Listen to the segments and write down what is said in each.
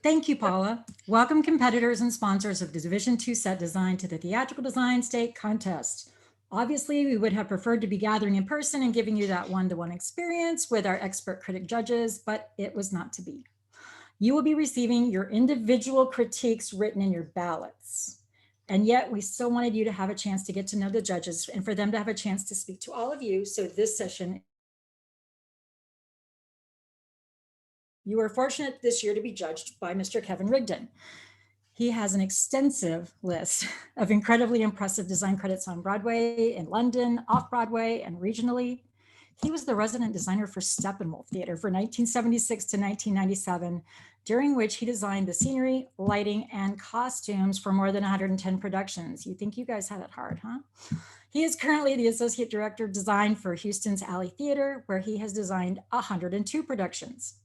Thank you, Paula. Welcome competitors and sponsors of the Division II set design to the Theatrical Design State Contest. Obviously, we would have preferred to be gathering in person and giving you that one-to-one experience with our expert critic judges, but it was not to be. You will be receiving your individual critiques written in your ballots. And yet we still wanted you to have a chance to get to know the judges and for them to have a chance to speak to all of you. So this session, you are fortunate this year to be judged by Mr. Kevin Rigdon. He has an extensive list of incredibly impressive design credits on Broadway, in London, off-Broadway, and regionally. He was the resident designer for Steppenwolf Theater for 1976 to 1997, during which he designed the scenery, lighting, and costumes for more than 110 productions. You think you guys had it hard, huh? He is currently the Associate Director of Design for Houston's Alley Theater, where he has designed 102 productions.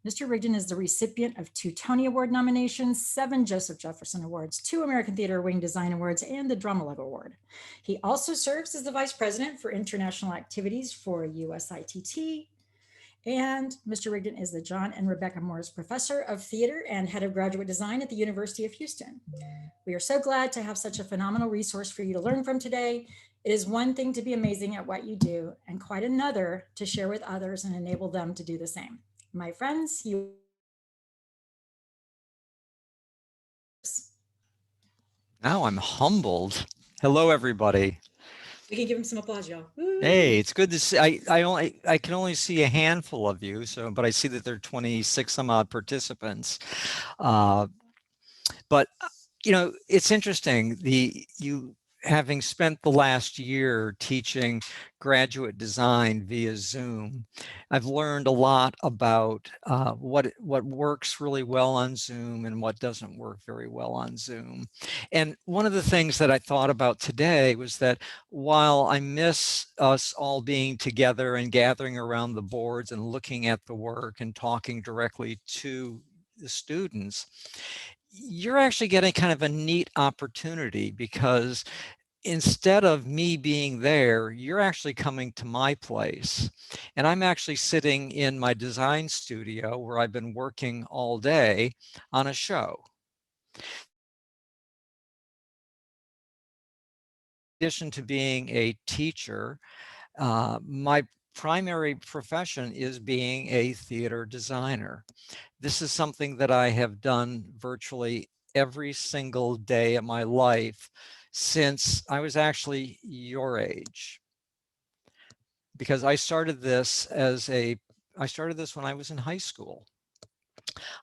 Mr. Rigdon is the recipient of 2 Tony Award nominations, 7 Joseph Jefferson Awards, 2 American Theater Wing Design Awards, and the Drama Award. He also serves as the Vice President for International Activities for USITT. And Mr. Rigdon is the John and Rebecca Morris Professor of Theater and Head of Graduate Design at the University of Houston. We are so glad to have such a phenomenal resource for you to learn from today. It is one thing to be amazing at what you do, and quite another to share with others and enable them to do the same. My friends, Now I'm humbled. Hello, everybody. we can give him some applause, y'all. Hey, it's good to see. I can only see a handful of you, but I see that there are 26 some odd participants. Uh, but it's interesting. You having spent the last year teaching graduate design via Zoom, I've learned a lot about what works really well on Zoom and what doesn't work very well on Zoom. And one of the things that I thought about today was that while I miss us all being together and gathering around the boards and looking at the work and talking directly to the students, you're actually getting kind of a neat opportunity because instead of me being there, you're actually coming to my place. And I'm actually sitting in my design studio where I've been working all day on a show. In addition to being a teacher, my primary profession is being a theater designer. This is something that I have done virtually every single day of my life since I was actually your age. Because I started this when I was in high school.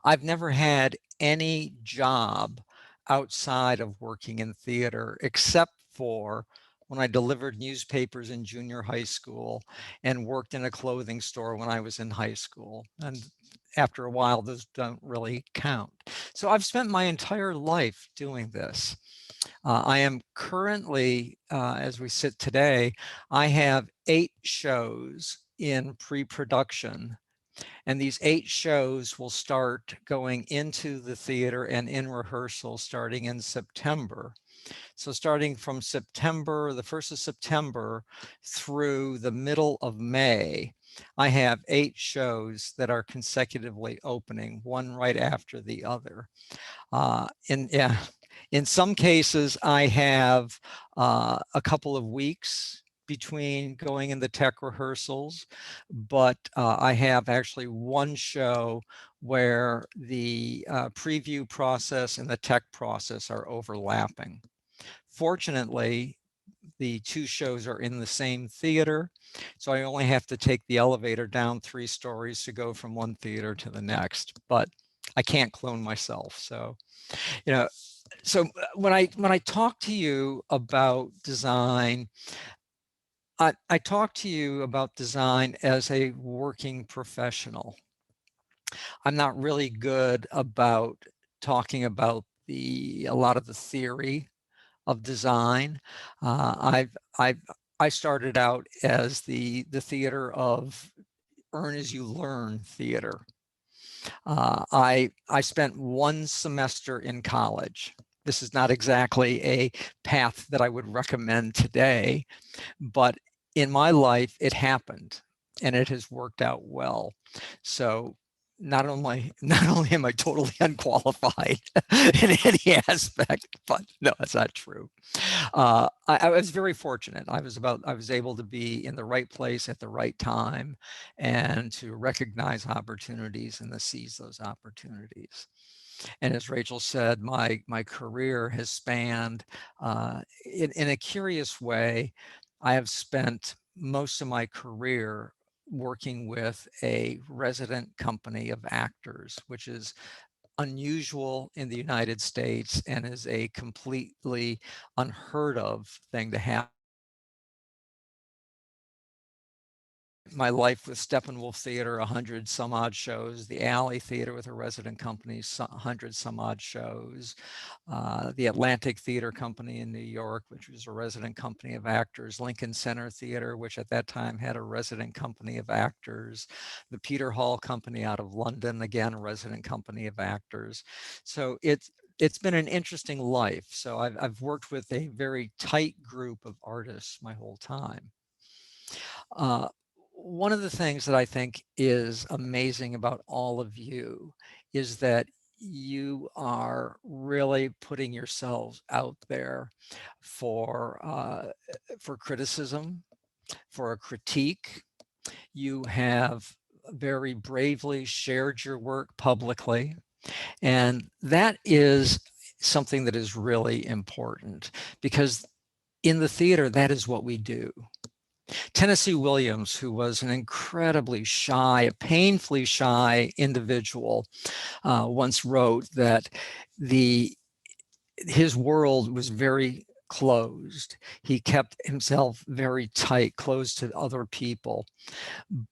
I've never had any job outside of working in theater except for when I delivered newspapers in junior high school and worked in a clothing store when I was in high school. And after a while, those don't really count. So I've spent my entire life doing this. I am currently, as we sit today, I have 8 shows in pre-production. And these 8 shows will start going into the theater and in rehearsal starting in September. So starting from September, the 1st of September through the middle of May, I have 8 shows that are consecutively opening, one right after the other. In some cases, I have a couple of weeks between going in the tech rehearsals, but I have actually one show where the preview process and the tech process are overlapping. Fortunately, the 2 shows are in the same theater, so I only have to take the elevator down 3 stories to go from one theater to the next, but I can't clone myself. So, when I talk to you about design, I talk to you about design as a working professional. I'm not really good about talking about a lot of the theory of design. I started out as the theater of earn as you learn theater. I spent 1 semester in college. This is not exactly a path that I would recommend today, but in my life, it happened and it has worked out well. So not only am I totally unqualified in any aspect, but no, that's not true. I was very fortunate. I was able to be in the right place at the right time and to recognize opportunities and to seize those opportunities. And as Rachel said, my career has spanned, in a curious way, I have spent most of my career working with a resident company of actors, which is unusual in the United States and is a completely unheard of thing to happen. My life with Steppenwolf Theater, 100 some odd shows, the Alley Theater with a resident company, 100 some odd shows, the Atlantic Theater Company in New York, which was a resident company of actors, Lincoln Center Theater, which at that time had a resident company of actors, the Peter Hall Company out of London, again, a resident company of actors. So it's been an interesting life. So I've worked with a very tight group of artists my whole time. Uh, one of the things that I think is amazing about all of you is that you are really putting yourselves out there for criticism, for a critique. You have very bravely shared your work publicly, and that is something that is really important because in the theater, that is what we do. Tennessee Williams, who was an incredibly shy, a painfully shy individual, once wrote that his world was very closed. He kept himself very tight, closed to other people.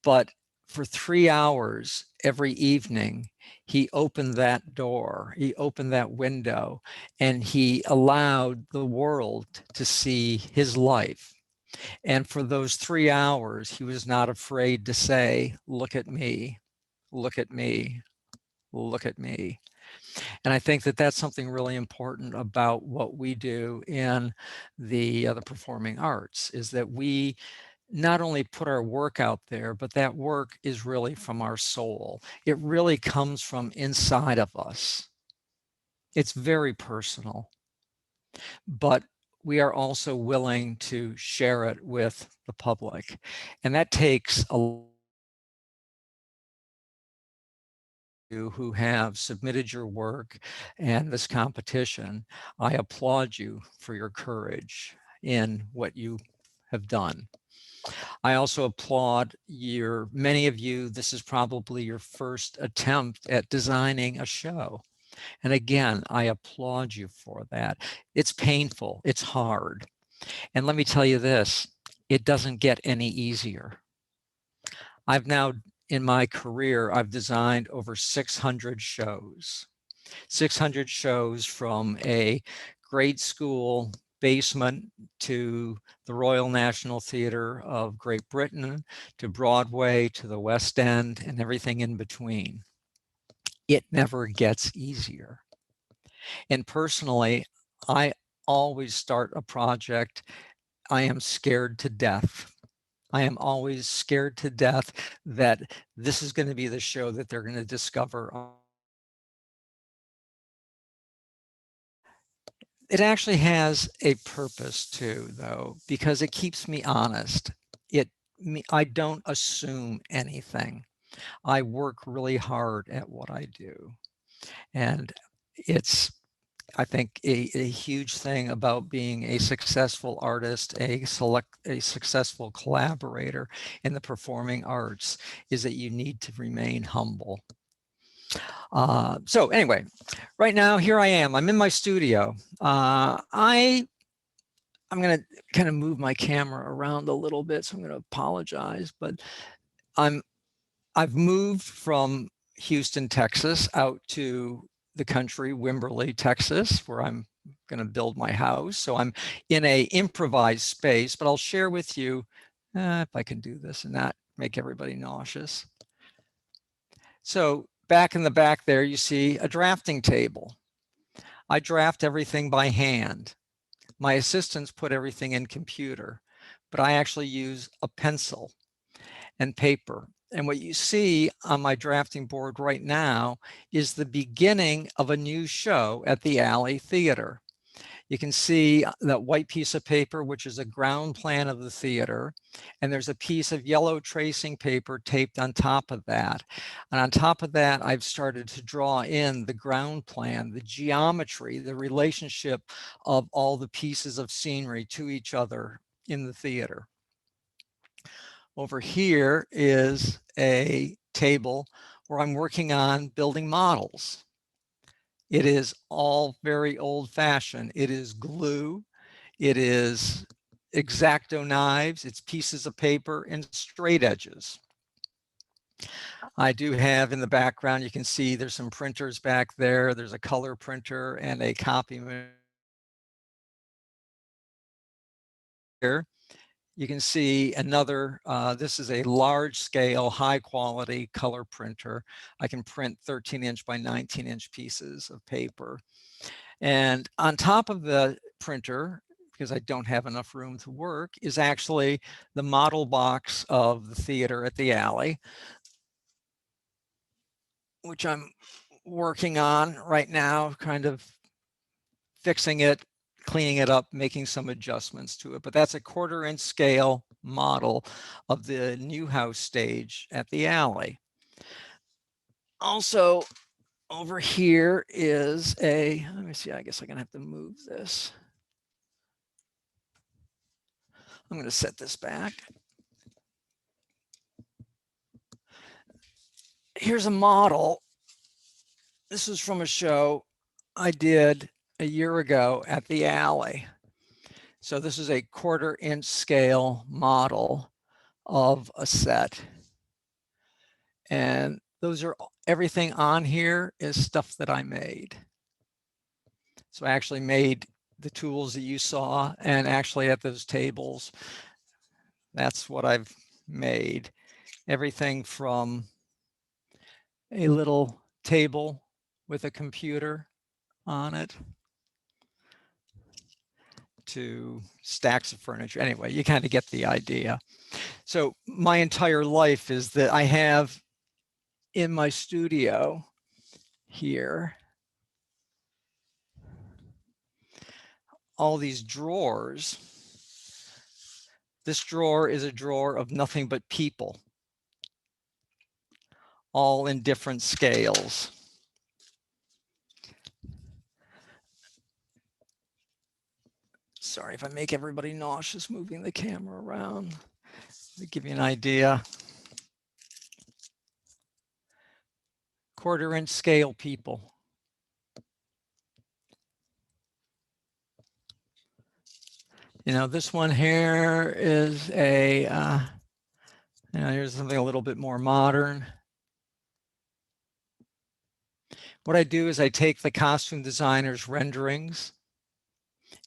But for 3 hours every evening, he opened that door, he opened that window, and he allowed the world to see his life. And for those 3 hours, he was not afraid to say, look at me, look at me, look at me. And I think that that's something really important about what we do in the performing arts is that we not only put our work out there, but that work is really from our soul. It really comes from inside of us. It's very personal, but we are also willing to share it with the public. And that takes a you who have submitted your work and this competition. I applaud you for your courage in what you have done. I also applaud many of you, this is probably your first attempt at designing a show. And again, I applaud you for that. It's painful, it's hard. And let me tell you this, it doesn't get any easier. I've now, in my career, I've designed over 600 shows. 600 shows from a grade school basement to the Royal National Theatre of Great Britain, to Broadway, to the West End, and everything in between. It never gets easier. And personally, I always start a project, I am scared to death. I am always scared to death that this is going to be the show that they're going to discover. It actually has a purpose too, though, because it keeps me honest. I don't assume anything. I work really hard at what I do. And it's, I think, a huge thing about being a successful artist, a successful collaborator in the performing arts is that you need to remain humble. So anyway, right now, here I am. I'm in my studio. I'm going to kind of move my camera around a little bit, so I'm going to apologize, but I've moved from Houston, Texas, out to the country, Wimberley, Texas, where I'm going to build my house. So I'm in a improvised space, but I'll share with you if I can do this and not make everybody nauseous. So back in the back there, you see a drafting table. I draft everything by hand. My assistants put everything in computer, but I actually use a pencil and paper. And what you see on my drafting board right now is the beginning of a new show at the Alley Theater. You can see that white piece of paper, which is a ground plan of the theater, and there's a piece of yellow tracing paper taped on top of that. And on top of that, I've started to draw in the ground plan, the geometry, the relationship of all the pieces of scenery to each other in the theater. Over here is a table where I'm working on building models. It is all very old-fashioned. It is glue, it is X-Acto knives, it's pieces of paper and straight edges. I do have in the background, you can see there's some printers back there. There's a color printer and a copy here. You can see another, this is a large scale, high quality color printer. I can print 13-inch by 19-inch pieces of paper. And on top of the printer, because I don't have enough room to work, is actually the model box of the theater at the Alley, which I'm working on right now, kind of fixing it, cleaning it up, making some adjustments to it. But that's a 1/4-inch scale model of the new house stage at the Alley. Also, over here is a, let me see, I guess I'm gonna have to move this. I'm gonna set this back. Here's a model. This is from a show I did a year ago at the Alley. So this is a 1/4-inch scale model of a set. And those are, everything on here is stuff that I made. So I actually made the tools that you saw, and actually at those tables, that's what I've made. Everything from a little table with a computer on it to stacks of furniture. Anyway, you kind of get the idea. So my entire life is that I have in my studio here all these drawers. This drawer is a drawer of nothing but people, all in different scales. Sorry if I make everybody nauseous moving the camera around to give you an idea. 1/4-inch scale people. You know, this one here is a, you know, here's something a little bit more modern. What I do is I take the costume designer's renderings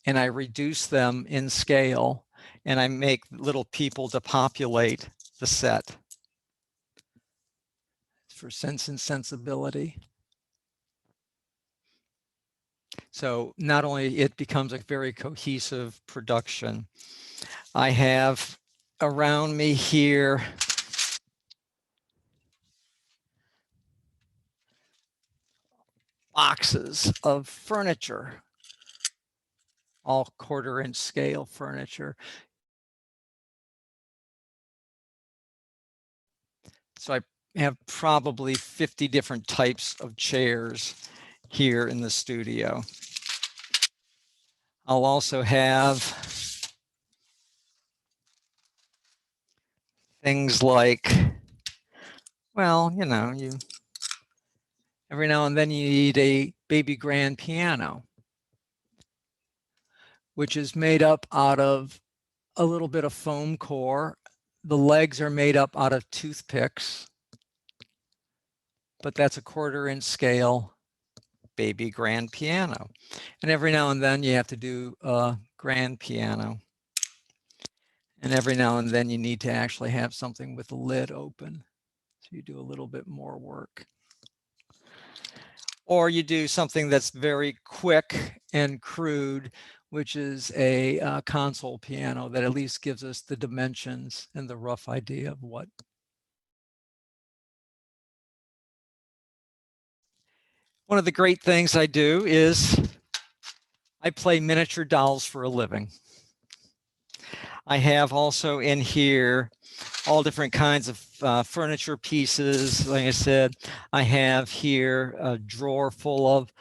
and I reduce them in scale, and I make little people to populate the set for Sense and Sensibility. So not only it becomes a very cohesive production, I have around me here boxes of furniture, all 1/4-inch scale furniture. So I have probably 50 different types of chairs here in the studio. I'll also have things like, well, you know, every now and then you need a baby grand piano, which is made up out of a little bit of foam core. The legs are made up out of toothpicks, but that's a 1/4-inch scale baby grand piano. And every now and then you have to do a grand piano. And every now and then you need to actually have something with the lid open. So you do a little bit more work. Or you do something that's very quick and crude, which is a console piano that at least gives us the dimensions and the rough idea of what One of the great things I do is I play miniature dolls for a living. I have also in here all different kinds of furniture pieces. Like I said, I have here a drawer full of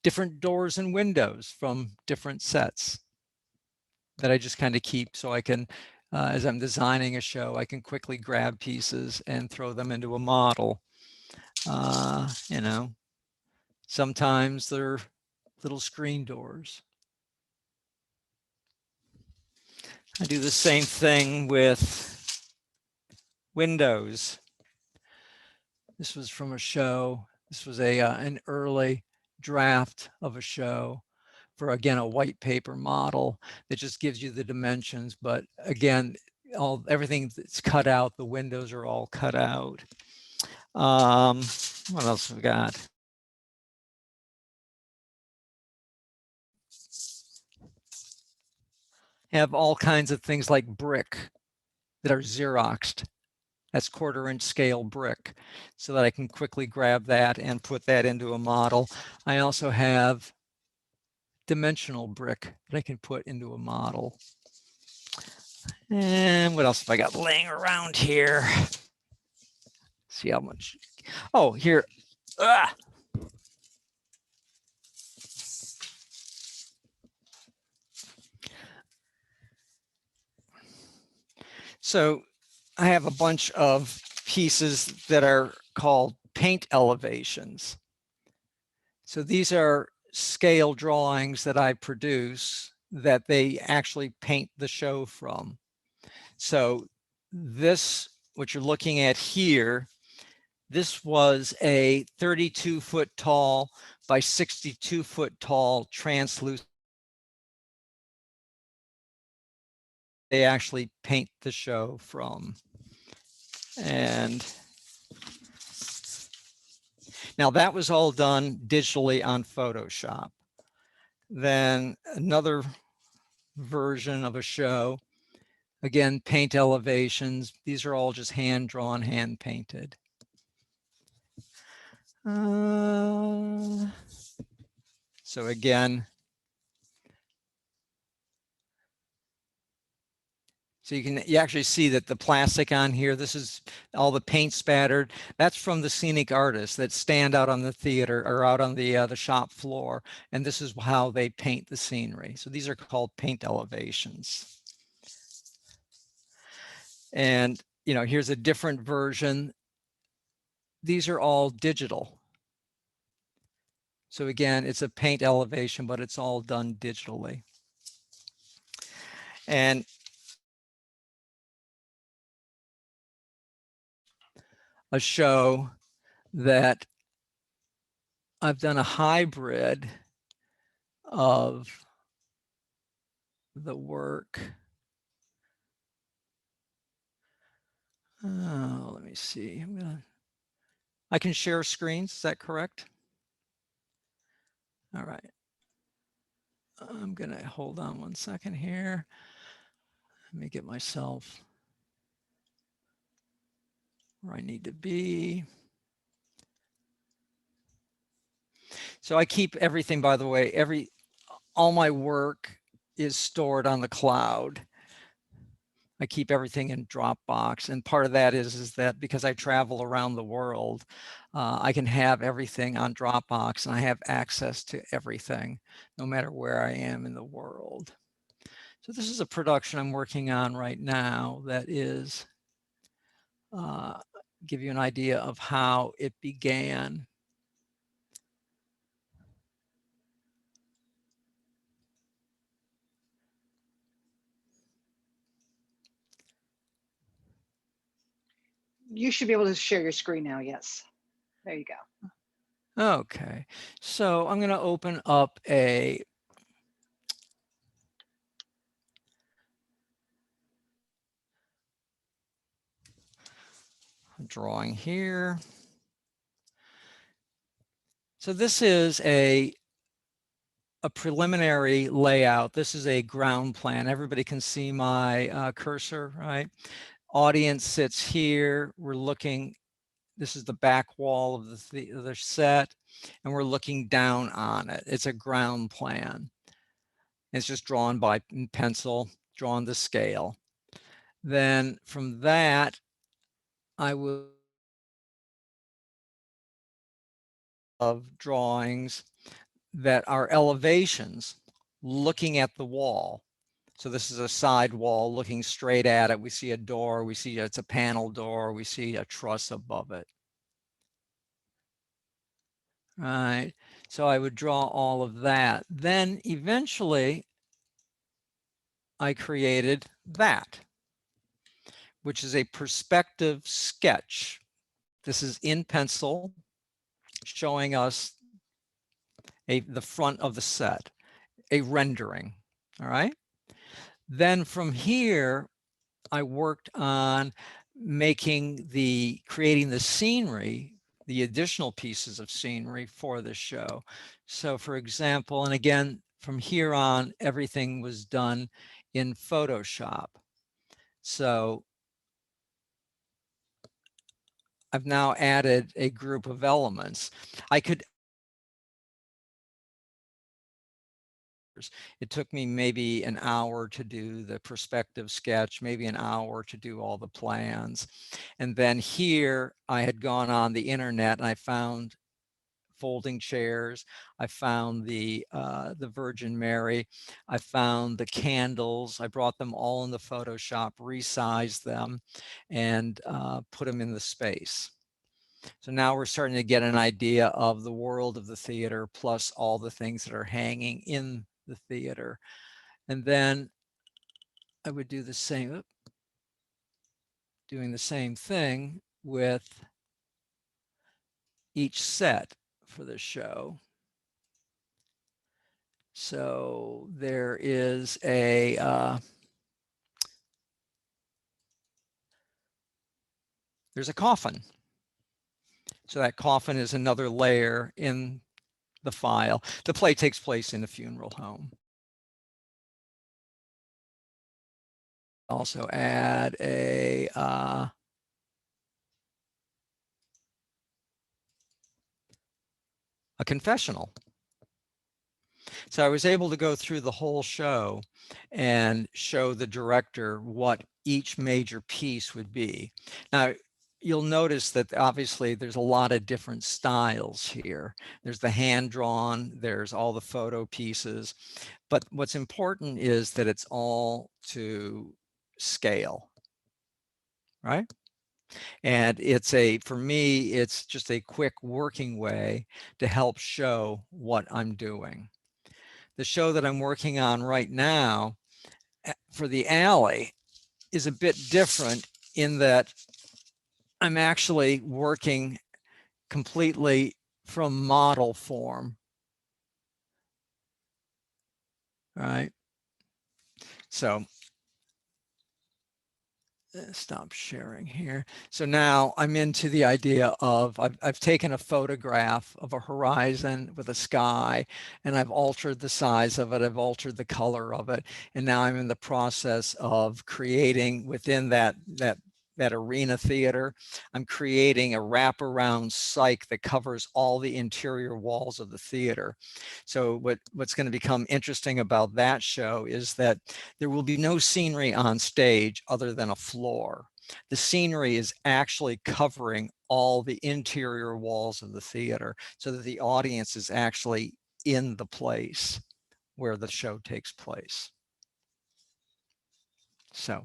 different doors and windows from different sets that I just kind of keep so I can, as I'm designing a show, I can quickly grab pieces and throw them into a model. You know, sometimes they're little screen doors. I do the same thing with windows. This was from a show. This was an early draft of a show for, again, a white paper model that just gives you the dimensions. But again, everything that's cut out, the windows are all cut out. What else we got? Have all kinds of things like brick that are Xeroxed. That's 1/4 inch scale brick, so that I can quickly grab that and put that into a model. I also have dimensional brick that I can put into a model. And what else have I got laying around here? See how much. Oh, here. Ah. So I have a bunch of pieces that are called paint elevations. So these are scale drawings that I produce that they actually paint the show from. So this, what you're looking at here, this was a 32-foot tall by 62-foot tall translucent. They actually paint the show from. And now that was all done digitally on Photoshop. Then another version of a show, again, paint elevations. These are all just hand drawn, hand painted. So again, so you actually see that the plastic on here, this is all the paint spattered. That's from the scenic artists that stand out on the theater or out on the shop floor. And this is how they paint the scenery. So these are called paint elevations. And, you know, here's a different version. These are all digital. So again, it's a paint elevation, but it's all done digitally. And a show that I've done a hybrid of the work. Let me see. I can share screens. Is that correct? All right. I'm going to hold on one second here. Let me get myself where I need to be. So I keep everything, by the way, all my work is stored on the cloud. I keep everything in Dropbox. And part of that is that because I travel around the world, I can have everything on Dropbox and I have access to everything, no matter where I am in the world. So this is a production I'm working on right now that is, give you an idea of how it began. You should be able to share your screen now. Yes. There you go. Okay, so I'm going to open up a drawing here. So this is a preliminary layout. This is a ground plan. Everybody can see my cursor, right? Audience sits here. We're looking, this is the back wall of the set. and we're looking down on it. It's a ground plan. It's just drawn by pencil, drawn to scale. Then from that, I will of drawings that are elevations looking at the wall. So this is a side wall looking straight at it. We see a door, we see it's a panel door, we see a truss above it. Right, so I would draw all of that. Then eventually I created that, which is a perspective sketch. This is in pencil, showing us the front of the set, a rendering, all right? Then from here, I worked on creating the scenery, the additional pieces of scenery for the show. So for example, and again, from here on, everything was done in Photoshop. So I've now added a group of elements. It took me maybe an hour to do the perspective sketch, maybe an hour to do all the plans. And then here I had gone on the internet and I found folding chairs. I found the Virgin Mary. I found the candles. I brought them all into Photoshop, resized them, and put them in the space. So now we're starting to get an idea of the world of the theater, plus all the things that are hanging in the theater. And then I would do the same, doing the same thing with each set for the show. So there is there's a coffin. So that coffin is another layer in the file. The play takes place in a funeral home. Also add a confessional. So I was able to go through the whole show and show the director what each major piece would be. Now, you'll notice that obviously there's a lot of different styles here. There's the hand-drawn, there's all the photo pieces, but what's important is that it's all to scale, right? And for me, it's just a quick working way to help show what I'm doing. The show that I'm working on right now for the alley is a bit different in that I'm actually working completely from model form. All right. So stop sharing here. So now I'm into the idea of I've taken a photograph of a horizon with a sky, and I've altered the size of it, I've altered the color of it, and now I'm in the process of creating within that arena theater. I'm creating a wraparound cyc that covers all the interior walls of the theater. So what's going to become interesting about that show is that there will be no scenery on stage other than a floor. The scenery is actually covering all the interior walls of the theater so that the audience is actually in the place where the show takes place. So,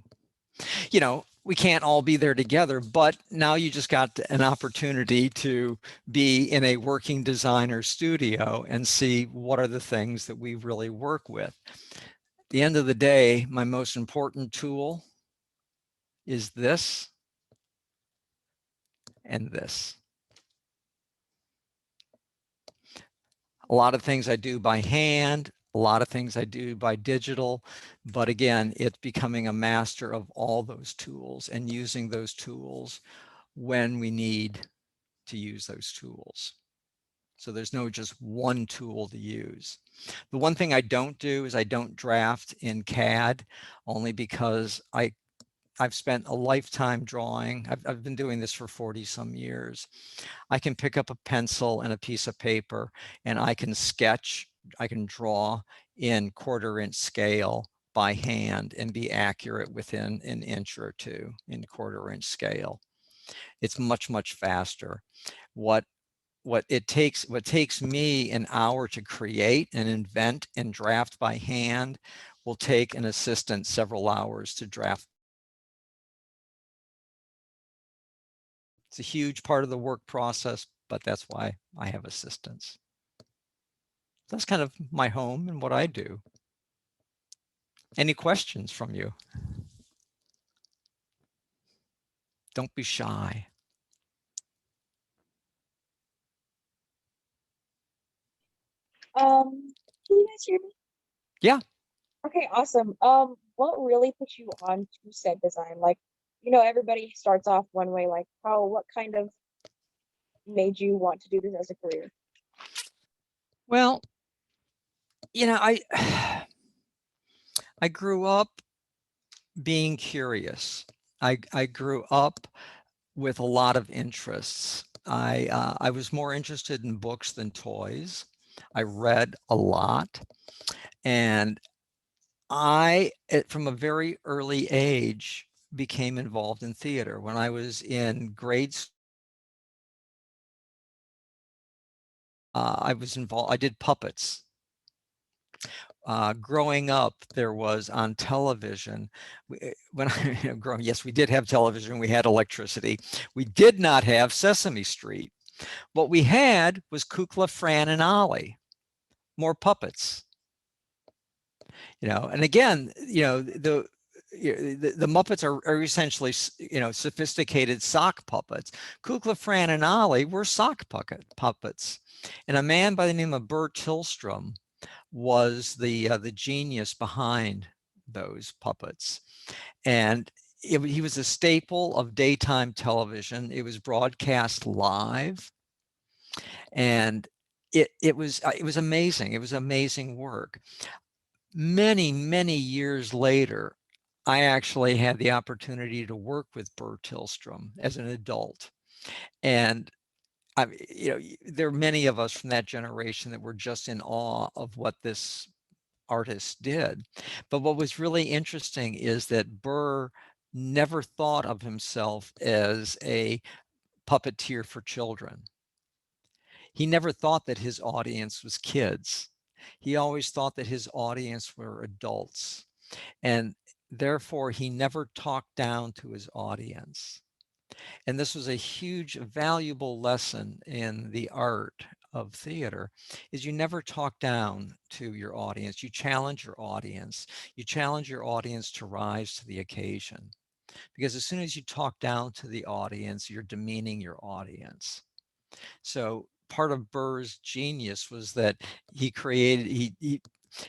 you know, we can't all be there together, but now you just got an opportunity to be in a working designer studio and see what are the things that we really work with. At the end of the day, my most important tool is this and this. A lot of things I do by hand, a lot of things I do by digital, but again, it's becoming a master of all those tools and using those tools when we need to use those tools. So there's no just one tool to use. The one thing I don't do is I don't draft in CAD, only because I I've spent a lifetime drawing. I've been doing this for 40 some years. I can pick up a pencil and a piece of paper and I can sketch, I can draw in 1/4 inch scale by hand and be accurate within an inch or two in 1/4 inch scale. It's much, much faster. What takes me an hour to create and invent and draft by hand will take an assistant several hours to draft. It's a huge part of the work process, but that's why I have assistants. That's kind of my home and what I do. Any questions from you? Don't be shy. Can you guys hear me? Yeah. Okay, awesome. What really put you on to set design? Like, everybody starts off one way, like what kind of made you want to do this as a career? Well, I I grew up being curious. I grew up with a lot of interests. I was more interested in books than toys. I read a lot, and from a very early age, became involved in theater. When I was in grade school, I was involved. I did puppets. Growing up, there was on television, when I growing, yes, we did have television, we had electricity. We did not have Sesame Street. What we had was Kukla, Fran, and Ollie, more puppets. And again, the Muppets are essentially, sophisticated sock puppets. Kukla, Fran, and Ollie were sock puppets. And a man by the name of Burr Tillstrom was the genius behind those puppets. And he was a staple of daytime television. It was broadcast live. And it was amazing. It was amazing work. Many, many years later, I actually had the opportunity to work with Burr Tillstrom as an adult. And there are many of us from that generation that were just in awe of what this artist did. But what was really interesting is that Burr never thought of himself as a puppeteer for children. He never thought that his audience was kids. He always thought that his audience were adults. And therefore, he never talked down to his audience. And this was a huge, valuable lesson in the art of theater, is you never talk down to your audience. You challenge your audience. You challenge your audience to rise to the occasion. Because as soon as you talk down to the audience, you're demeaning your audience. So part of Burr's genius was that he created,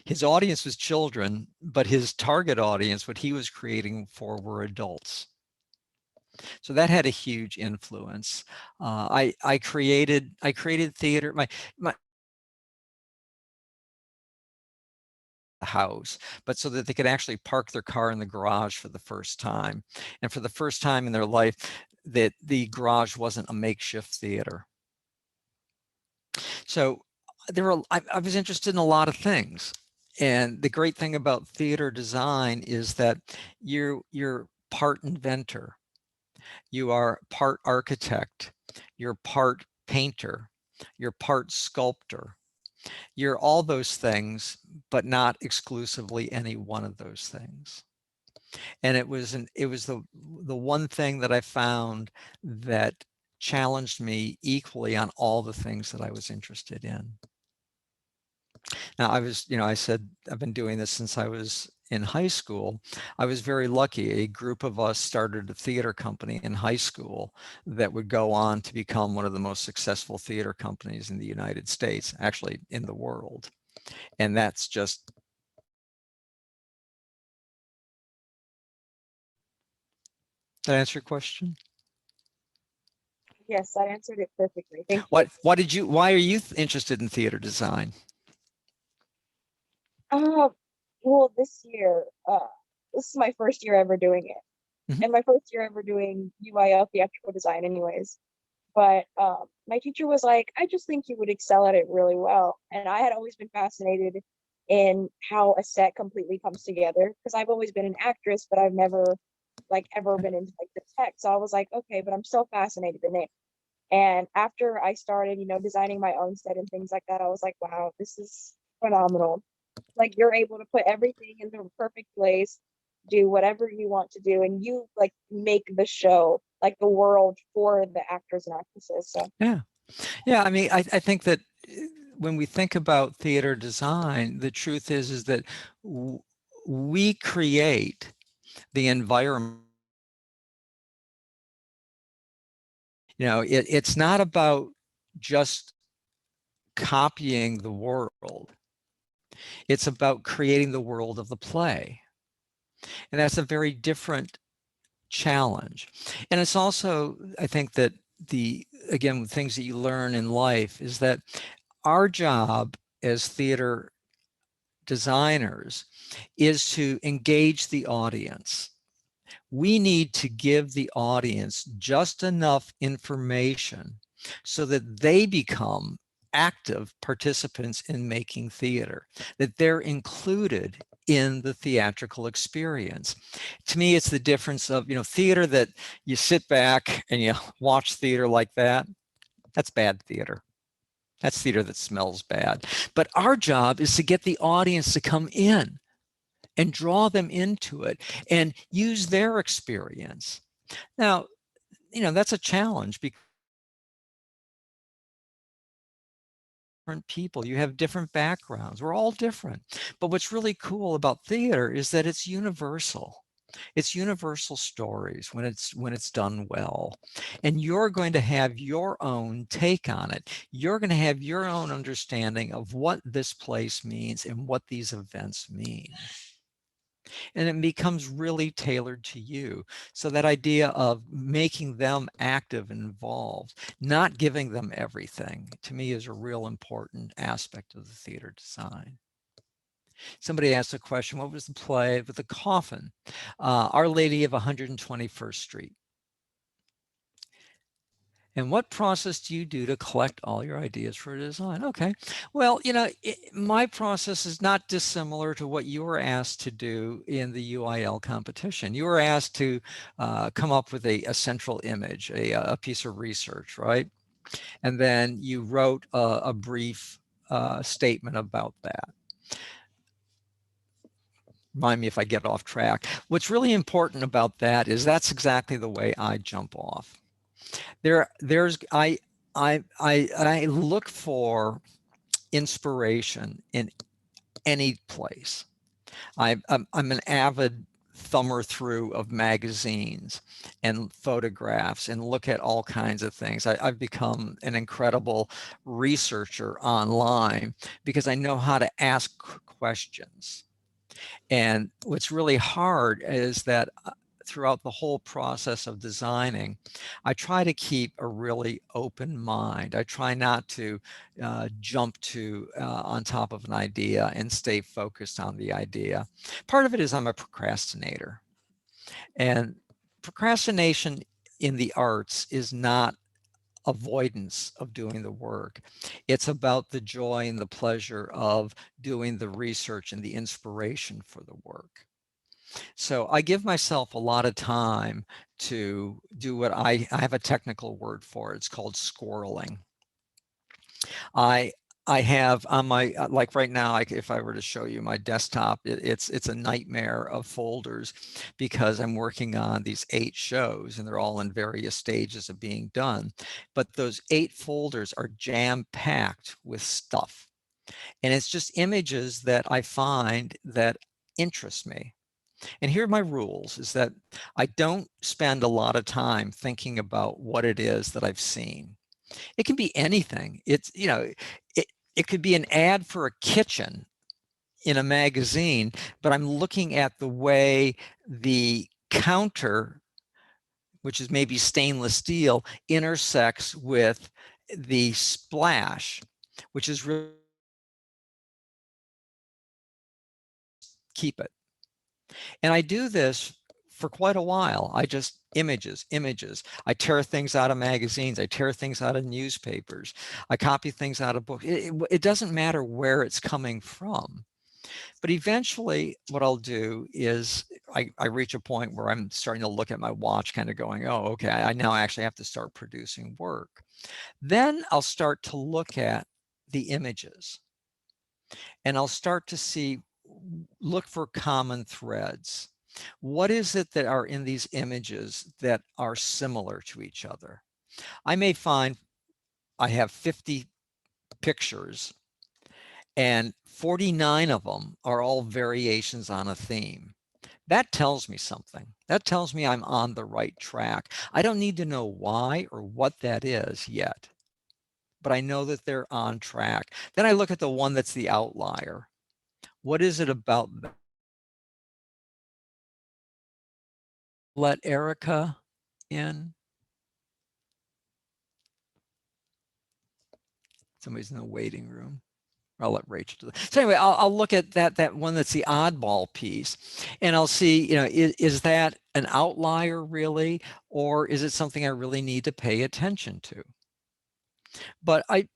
his audience was children, but his target audience, what he was creating for, were adults. So that had a huge influence. I created theater. My house, but so that they could actually park their car in the garage for the first time, and for the first time in their life, that the garage wasn't a makeshift theater. So I was interested in a lot of things. And the great thing about theater design is that you're part inventor, you are part architect, you're part painter, you're part sculptor. You're all those things, but not exclusively any one of those things. And it was the one thing that I found that challenged me equally on all the things that I was interested in. Now I said I've been doing this since I was in high school. I was very lucky. A group of us started a theater company in high school that would go on to become one of the most successful theater companies in the United States, actually in the world. And that's just. Did that answer your question? Yes, that answered it perfectly. Thank you. Why are you interested in theater design? Well, this year, this is my first year ever doing it. Mhm. and my first year ever doing UIL theatrical design anyways. But my teacher was like, I just think you would excel at it really well. And I had always been fascinated in how a set completely comes together because I've always been an actress, but I've never like ever been into like the tech. So I was like, okay, but I'm still fascinated in it. And after I started, designing my own set and things like that, I was like, wow, this is phenomenal. Like you're able to put everything in the perfect place, do whatever you want to do, and you like make the show, like the world for the actors and actresses. So Yeah. Yeah. I mean, I think that when we think about theater design, the truth is that we create the environment. It's not about just copying the world. It's about creating the world of the play. And that's a very different challenge. And it's also, I think that again, things that you learn in life is that our job as theater designers is to engage the audience. We need to give the audience just enough information so that they become active participants in making theater, that they're included in the theatrical experience. To me, it's the difference of, theater that you sit back and you watch theater like that. That's bad theater. That's theater that smells bad. But our job is to get the audience to come in and draw them into it and use their experience. Now, that's a challenge because different people, you have different backgrounds. We're all different. But what's really cool about theater is that it's universal. It's universal stories when it's done well. And you're going to have your own take on it. You're going to have your own understanding of what this place means and what these events mean. And it becomes really tailored to you. So that idea of making them active and involved, not giving them everything, to me is a real important aspect of the theater design. Somebody asked a question, what was the play with the coffin? Our Lady of 121st Street. And what process do you do to collect all your ideas for design? Okay, well, my process is not dissimilar to what you were asked to do in the UIL competition. You were asked to come up with a central image, a piece of research, right? And then you wrote a brief statement about that. Remind me if I get off track. What's really important about that is that's exactly the way I jump off. I look for inspiration in any place. I'm an avid thumber through of magazines and photographs and look at all kinds of things. I've become an incredible researcher online because I know how to ask questions. And what's really hard is that throughout the whole process of designing, I try to keep a really open mind. I try not to jump to on top of an idea and stay focused on the idea. Part of it is I'm a procrastinator. And procrastination in the arts is not avoidance of doing the work. It's about the joy and the pleasure of doing the research and the inspiration for the work. So I give myself a lot of time to do what I have a technical word for it. It's called squirreling. I I have on my like right now, if I were to show you my desktop, it's a nightmare of folders because I'm working on these 8 shows and they're all in various stages of being done. But those 8 folders are jam-packed with stuff. And it's just images that I find that interest me. And here are my rules is that I don't spend a lot of time thinking about what it is that I've seen. It can be anything. It could be an ad for a kitchen in a magazine, but I'm looking at the way the counter, which is maybe stainless steel, intersects with the splash, which is really keep it. And I do this for quite a while. I just images. I tear things out of magazines. I tear things out of newspapers. I copy things out of books. It doesn't matter where it's coming from. But eventually what I'll do is I reach a point where I'm starting to look at my watch kind of going, oh, okay, I now actually have to start producing work. Then I'll start to look at the images and I'll start to look for common threads. What is it that are in these images that are similar to each other? I may find I have 50 pictures and 49 of them are all variations on a theme. That tells me something. That tells me I'm on the right track. I don't need to know why or what that is yet, but I know that they're on track. Then I look at the one that's the outlier. What is it about that? Let Erica in. Somebody's in the waiting room. I'll let Rachel do that. So anyway, I'll look at that one that's the oddball piece, and I'll see, is that an outlier really, or is it something I really need to pay attention to? But I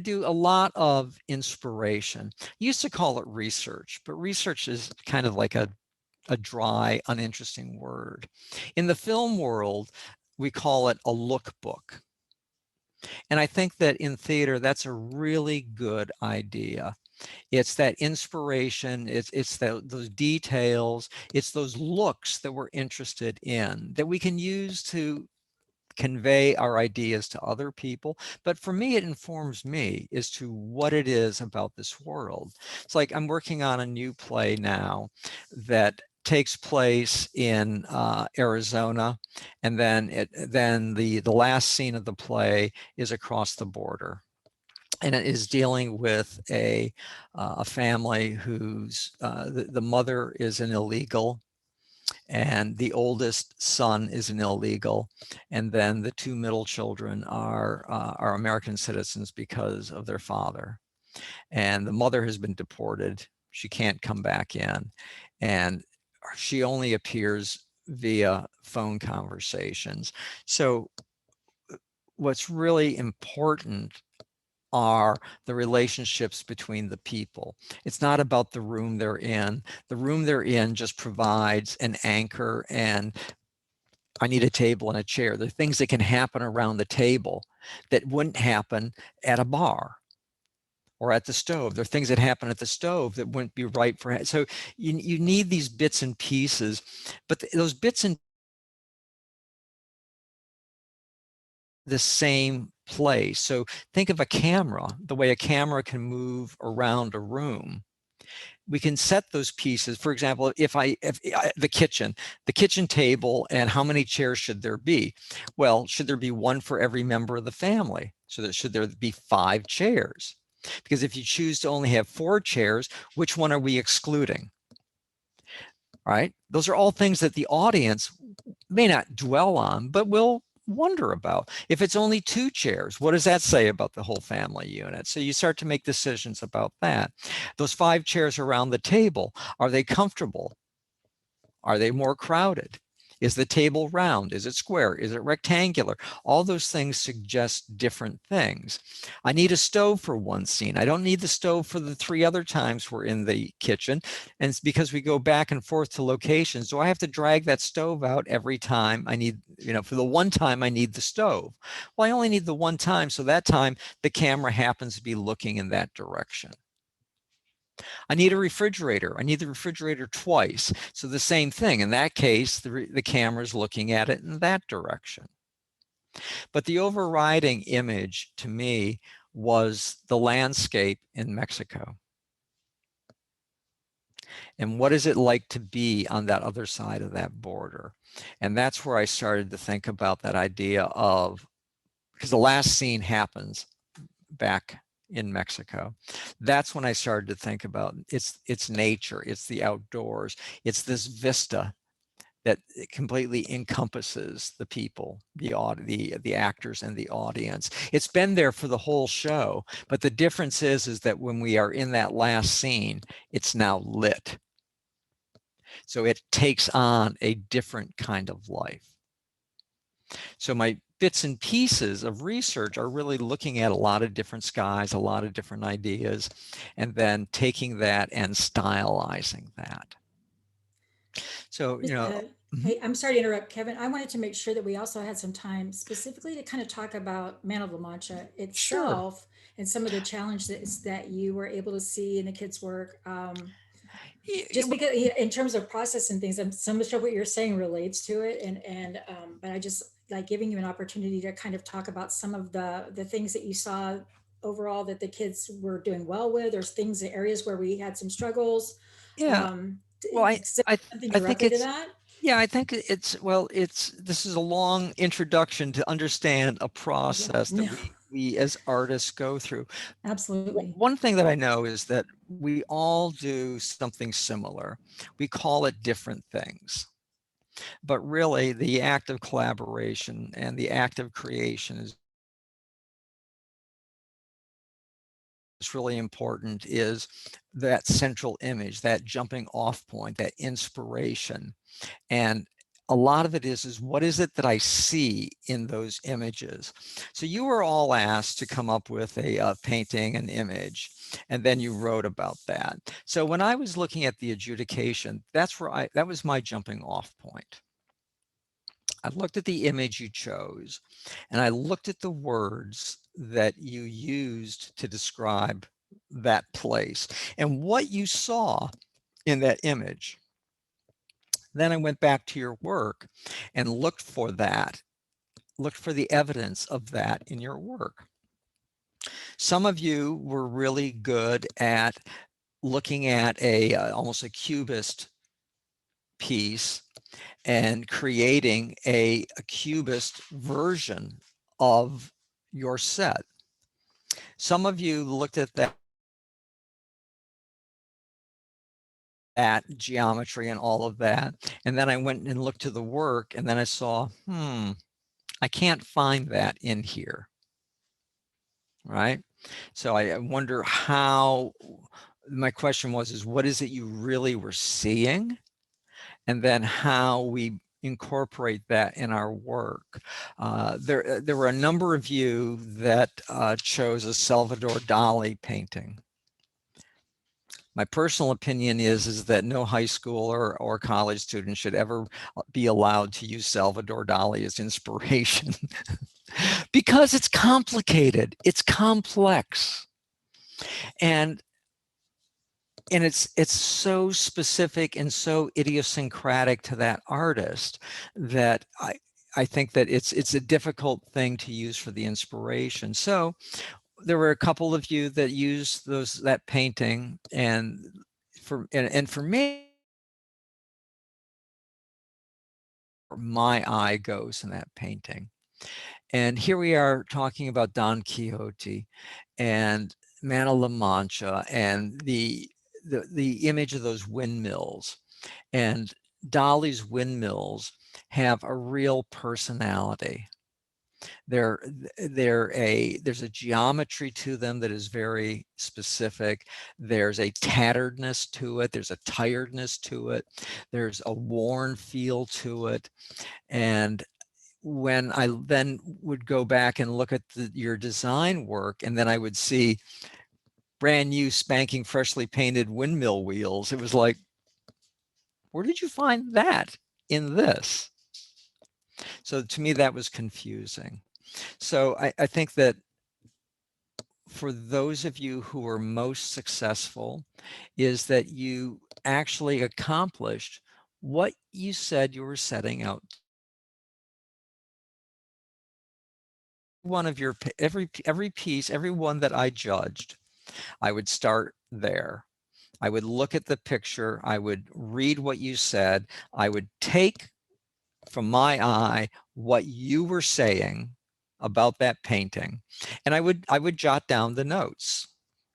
do a lot of inspiration. I used to call it research, but research is kind of like a dry, uninteresting word. In the film world, we call it a lookbook. And I think that in theater, that's a really good idea. It's that inspiration, it's those details, it's those looks that we're interested in that we can use to convey our ideas to other people. But for me, it informs me as to what it is about this world. It's like I'm working on a new play now that takes place in Arizona, and then the last scene of the play is across the border. And it is dealing with a family whose the mother is an illegal and the oldest son is an illegal, and then the two middle children are American citizens because of their father. And the mother has been deported. She can't come back in, and she only appears via phone conversations. So what's really important are the relationships between the people. It's not about the room they're in. The room they're in just provides an anchor, and I need a table and a chair. There are things that can happen around the table that wouldn't happen at a bar or at the stove. There are things that happen at the stove that wouldn't be right for. So you need these bits and pieces, but those bits and the same place. So think of a camera, the way a camera can move around a room. We can set those pieces. For example, if the kitchen table, and how many chairs should there be? Well, should there be one for every member of the family? So should there be 5 chairs? Because if you choose to only have 4 chairs, which one are we excluding? All right, those are all things that the audience may not dwell on, but will wonder about. If it's only 2 chairs, what does that say about the whole family unit? So you start to make decisions about that. Those 5 chairs around the table, are they comfortable? Are they more crowded? Is the table round? Is it square? Is it rectangular? All those things suggest different things. I need a stove for one scene. I don't need the stove for the 3 other times we're in the kitchen. And it's because we go back and forth to locations. Do I have to drag that stove out every time I need, for the one time I need the stove? Well, I only need the one time. So that time the camera happens to be looking in that direction. I need a refrigerator. I need the refrigerator twice. So the same thing. In that case, the camera's looking at it in that direction. But the overriding image to me was the landscape in Mexico. And what is it like to be on that other side of that border? And that's where I started to think about that idea of, because the last scene happens back in Mexico. That's when I started to think about it's nature, it's the outdoors, it's this vista that completely encompasses the people, the actors and the audience. It's been there for the whole show, but the difference is that when we are in that last scene, it's now lit. So it takes on a different kind of life. So my bits and pieces of research are really looking at a lot of different skies, a lot of different ideas, and then taking that and stylizing that. So, Hey, I'm sorry to interrupt, Kevin. I wanted to make sure that we also had some time specifically to kind of talk about Man of La Mancha Sure. itself and some of the challenges that you were able to see in the kids' work. Just because in terms of process and things, and some of what you're saying relates to it, but I just like giving you an opportunity to kind of talk about some of the things that you saw overall that the kids were doing well with, or things, areas where we had some struggles. Yeah. Well, Something I think directly to it's, that. yeah, I think this is a long introduction to understand a process that No, we as artists go through. absolutely. One thing that I know is that we all do something similar. We call it different things, but really the act of collaboration and the act of creation is really important, is that central image, that jumping off point, that inspiration. And a lot of it is what is it that I see in those images? So you were all asked to come up with a painting, an image, and then you wrote about that. So when I was looking at the adjudication, that was my jumping off point. I looked at the image you chose, and I looked at the words that you used to describe that place and what you saw in that image. Then I went back to your work and looked for that, looked for the evidence of that in your work. Some of you were really good at looking at almost a cubist piece and creating a cubist version of your set. Some of you looked at that geometry and all of that, and then I went and looked to the work, and then I saw, I can't find that in here, right? So I wonder how, my question is what is it you really were seeing? And then how we incorporate that in our work. There were a number of you that chose a Salvador Dali painting. My personal opinion is that no high school or college student should ever be allowed to use Salvador Dali as inspiration because it's complicated, it's complex, and it's so specific and so idiosyncratic to that artist that I think that it's a difficult thing to use for the inspiration. So there were a couple of you that used that painting, and for me, my eye goes in that painting. And here we are talking about Don Quixote and Man of La Mancha and the image of those windmills. And Dali's windmills have a real personality. There's a geometry to them that is very specific. There's a tatteredness to it. There's a tiredness to it. There's a worn feel to it. And when I then would go back and look at your design work, and then I would see brand new spanking freshly painted windmill wheels, it was like, where did you find that in this? So to me, that was confusing. So I think that for those of you who were most successful is that you actually accomplished what you said you were setting out. One of your, every piece, every one that I judged, I would start there. I would look at the picture, I would read what you said, I would take from my eye what you were saying about that painting, and I would jot down the notes,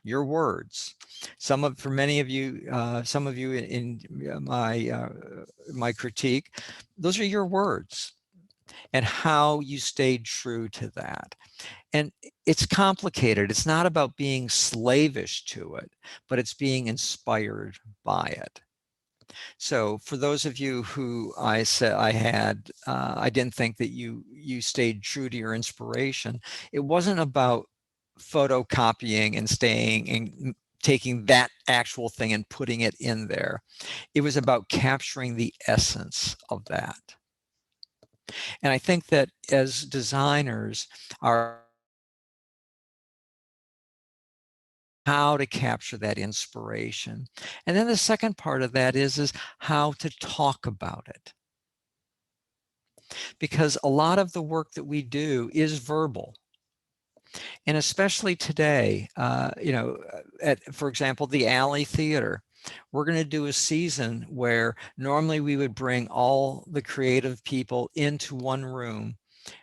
your words. For many of you, some of you in my critique, those are your words and how you stayed true to that. And it's complicated. It's not about being slavish to it, but it's being inspired by it. So for those of you who I said I didn't think that you stayed true to your inspiration, it wasn't about photocopying and staying and taking that actual thing and putting it in there. It was about capturing the essence of that. And I think that as designers, our how to capture that inspiration. And then the second part of that is how to talk about it. Because a lot of the work that we do is verbal. And especially today, for example, the Alley Theater, we're going to do a season where normally we would bring all the creative people into one room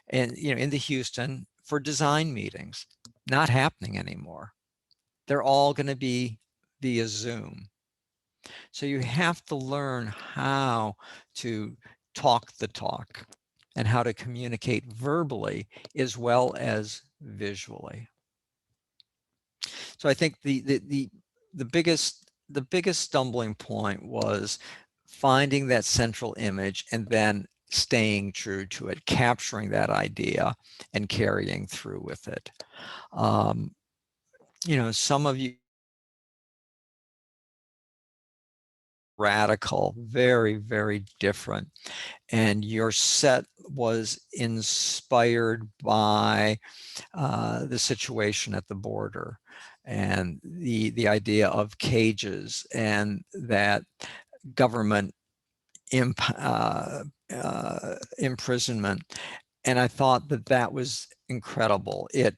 and, into Houston for design meetings. Not happening anymore. They're all going to be via Zoom. So you have to learn how to talk the talk and how to communicate verbally as well as visually. So I think the biggest stumbling point was finding that central image and then staying true to it, capturing that idea and carrying through with it. Some of you radical, very, very different. And your set was inspired by the situation at the border and the idea of cages and that government imprisonment. And I thought that was incredible. It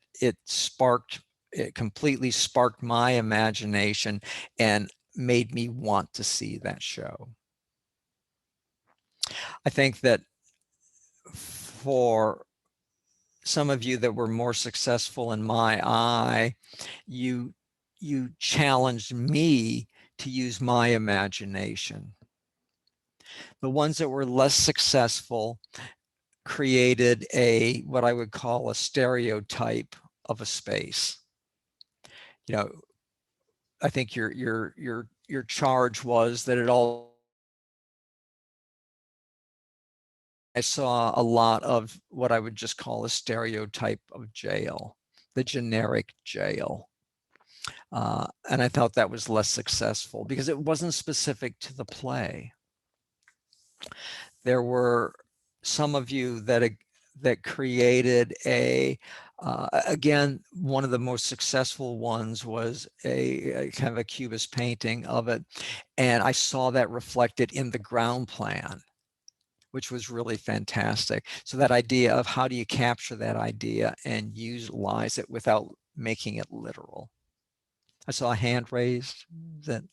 completely sparked my imagination and made me want to see that show. I think that for some of you that were more successful in my eye, you challenged me to use my imagination. The ones that were less successful created what I would call a stereotype of a space. I think your charge was that I saw a lot of what I would just call a stereotype of jail, the generic jail. And I thought that was less successful because it wasn't specific to the play. There were some of you that created again, one of the most successful ones was a kind of a cubist painting of it. And I saw that reflected in the ground plan, which was really fantastic. So that idea of how do you capture that idea and utilize it without making it literal. I saw a hand raised. That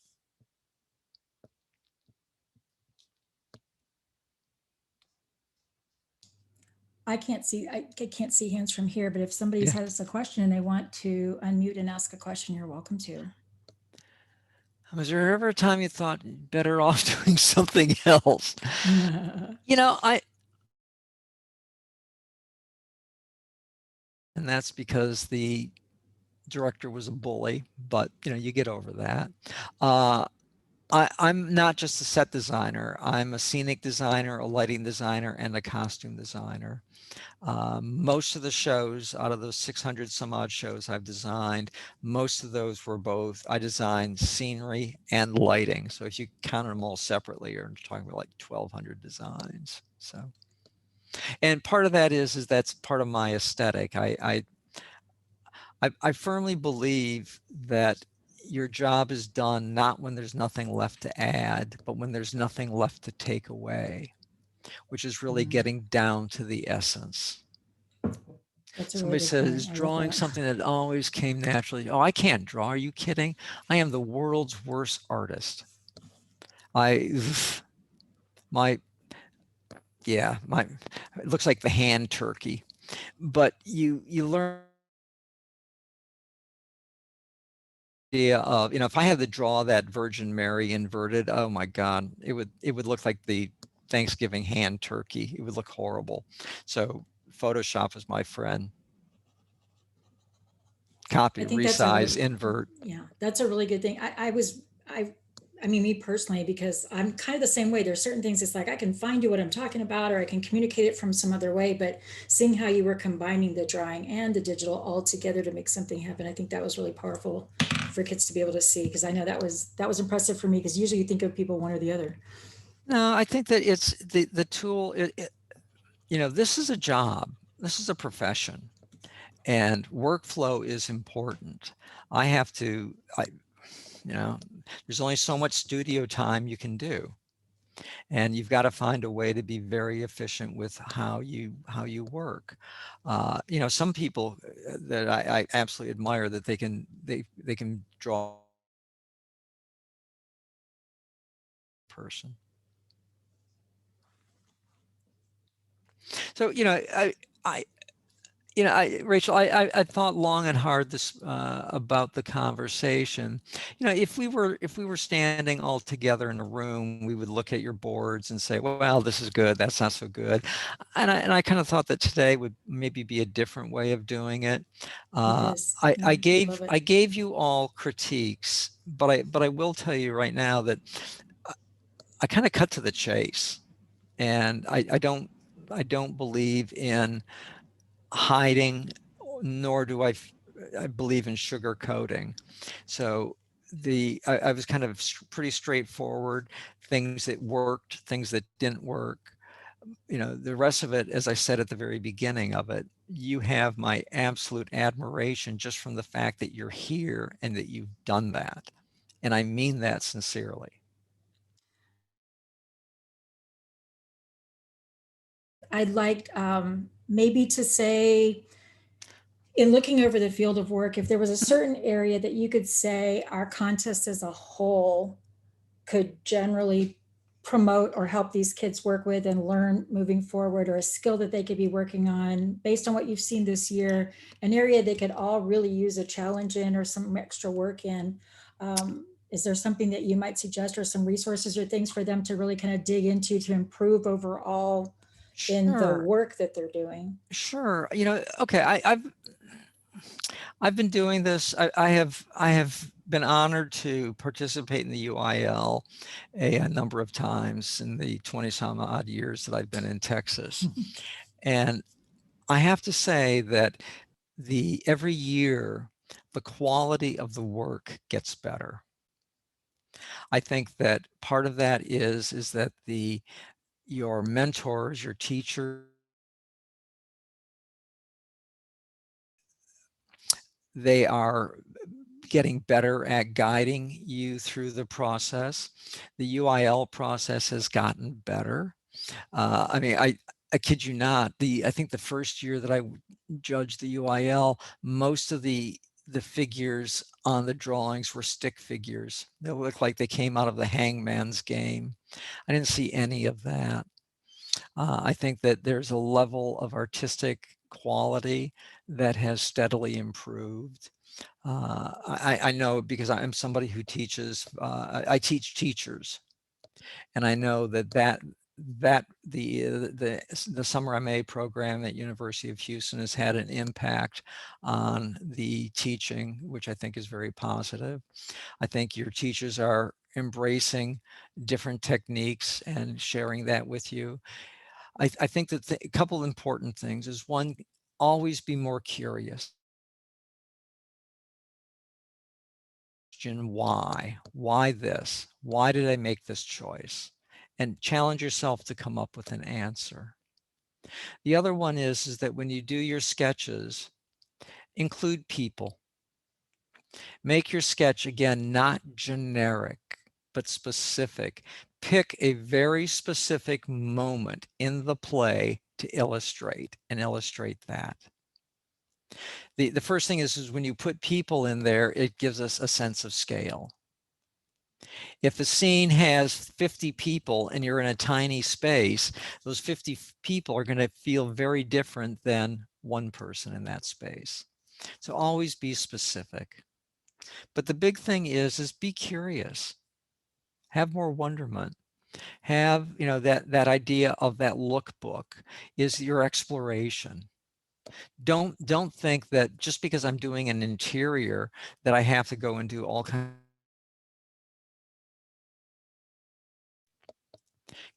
I can't see hands from here, but if somebody Yeah. has a question and they want to unmute and ask a question, you're welcome to. Was there ever a time you thought better off doing something else? And that's because the director was a bully, but you get over that. I'm not just a set designer. I'm a scenic designer, a lighting designer, and a costume designer. Most of the shows, out of those 600 some odd shows I've designed, most of those were both, I designed scenery and lighting. So if you count them all separately, you're talking about like 1,200 designs. So, and part of that is that's part of my aesthetic. I firmly believe that your job is done not when there's nothing left to add, but when there's nothing left to take away, which is really getting down to the essence. That's a Somebody really good says, point. is I love drawing that. something that always came naturally? Oh, I can't draw. Are you kidding? I am the world's worst artist. It looks like the hand turkey. But you learn of, if I had to draw that Virgin Mary inverted, oh my God, it would look like the Thanksgiving hand turkey. It would look horrible. So Photoshop is my friend. Copy, I think that's resize, invert. yeah, that's a really good thing. I mean, me personally, because I'm kind of the same way. There's certain things it's like I can find you what I'm talking about, or I can communicate it from some other way. But seeing how you were combining the drawing and the digital all together to make something happen, I think that was really powerful for kids to be able to see. Because I know that was impressive for me. Because usually you think of people one or the other. No, I think that it's the tool. You know, this is a job. This is a profession, and workflow is important. I have to. You know, there's only so much studio time you can do, and you've got to find a way to be very efficient with how you work. You know, some people that I absolutely admire, that they can draw a person. So, you know, I Rachel, I thought long and hard this about the conversation. You know, if we were standing all together in a room, we would look at your boards and say, well, this is good, that's not so good. And I kind of thought that today would maybe be a different way of doing it. It is. I, Yeah, I I love gave it. I gave you all critiques, but I will tell you right now that I kind of cut to the chase, and I don't believe in hiding, nor do I believe in sugarcoating. So I was kind of pretty straightforward, things that worked, things that didn't work. You know, the rest of it, as I said at the very beginning of it, you have my absolute admiration just from the fact that you're here and that you've done that. And I mean that sincerely. I'd like maybe to say, in looking over the field of work, if there was a certain area that you could say our contest as a whole could generally promote or help these kids work with and learn moving forward, or a skill that they could be working on based on what you've seen this year, an area they could all really use a challenge in or some extra work in. Is there something that you might suggest, or some resources or things for them to really kind of dig into to improve overall in the Sure, work that they're doing? sure. You know, okay, I've been doing this. I have been honored to participate in the UIL a number of times in the 20 some odd years that I've been in Texas. And I have to say that every year the quality of the work gets better. I think that part of that is that your mentors, your teachers, they are getting better at guiding you through the process. The UIL process has gotten better. I mean, I kid you not. I think the first year that I judged the UIL, most of the figures on the drawings were stick figures. They looked like they came out of the hangman's game. I didn't see any of that. I think that there's a level of artistic quality that has steadily improved. I know, because I'm somebody who teaches, I teach teachers, and I know that the Summer MA program at University of Houston has had an impact on the teaching, which I think is very positive. I think your teachers are embracing different techniques and sharing that with you. I think that a couple important things is, one, always be more curious. Why this? Why did I make this choice? And challenge yourself to come up with an answer. The other one is that when you do your sketches, include people. Make your sketch, again, not generic, but specific. Pick a very specific moment in the play to illustrate, and illustrate that. The first thing is when you put people in there, it gives us a sense of scale. If a scene has 50 people and you're in a tiny space, those 50 people are going to feel very different than one person in that space. So always be specific. But the big thing is be curious. Have more wonderment. Have, you know, that idea of that lookbook is your exploration. Don't think that just because I'm doing an interior that I have to go and do all kinds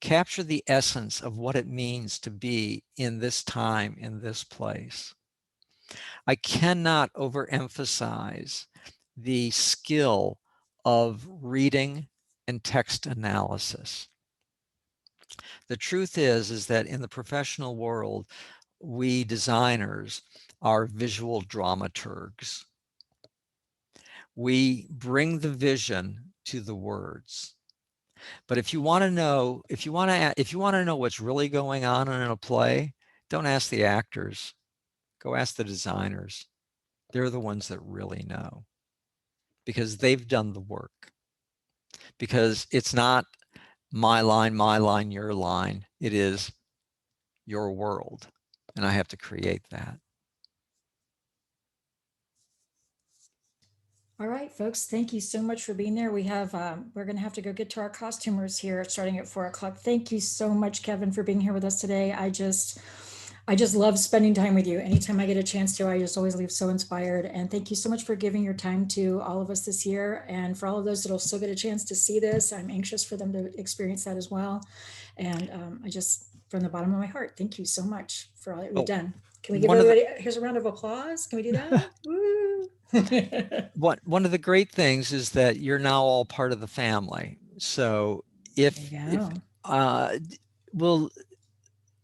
Capture the essence of what it means to be in this time, in this place. I cannot overemphasize the skill of reading and text analysis. The truth is that in the professional world, we designers are visual dramaturgs. We bring the vision to the words. But if you want to know, if you want to know what's really going on in a play, don't ask the actors. Go ask the designers. They're the ones that really know, because they've done the work. Because it's not my line, your line. It is your world, and I have to create that. All right, folks, thank you so much for being there. We have, we're going to have to go get to our costumers here starting at 4 o'clock. Thank you so much, Kevin, for being here with us today. I just love spending time with you. Anytime I get a chance to, I just always leave so inspired. And thank you so much for giving your time to all of us this year. And for all of those that will still get a chance to see this, I'm anxious for them to experience that as well. And I just, from the bottom of my heart, thank you so much for all that you've done. Can we give everybody, here's a round of applause. Can we do that? Woo! One of the great things is that you're now all part of the family. So if will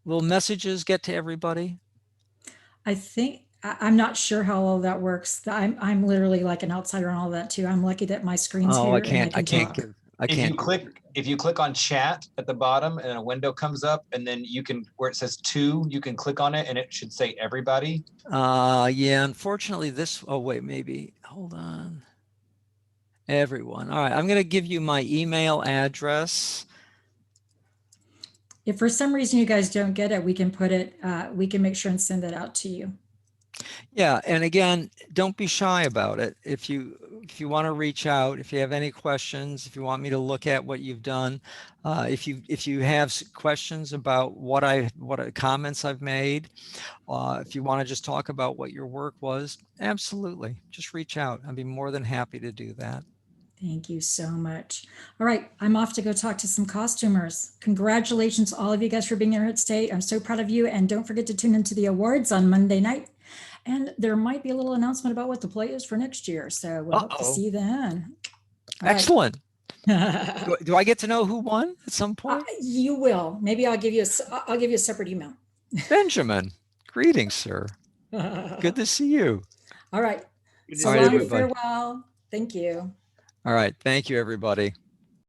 messages get to everybody? I think I'm not sure how all that works. I'm literally like an outsider on all that too. I'm lucky that my screen's here and I can talk. If you click on chat at the bottom and a window comes up, and then you can, where it says 2, you can click on it and it should say everybody. Yeah, unfortunately this, oh wait, maybe, hold on. Everyone. All right, I'm going to give you my email address. If for some reason you guys don't get it, we can put it, we can make sure and send that out to you. Yeah, and again, don't be shy about it. If you want to reach out, if you have any questions, if you want me to look at what you've done, if you have questions about what comments I've made, if you want to just talk about what your work was, absolutely, just reach out. I'd be more than happy to do that. Thank you so much. All right, I'm off to go talk to some costumers. Congratulations, all of you guys, for being here at State. I'm so proud of you, and don't forget to tune into the awards on Monday night. And there might be a little announcement about what the play is for next year. So we'll hope to see you then. All excellent. Right. Do I get to know who won at some point? You will. Maybe I'll give you a separate email. Benjamin, greetings, sir. Good to see you. All right. So long, farewell. Thank you. All right. Thank you, everybody.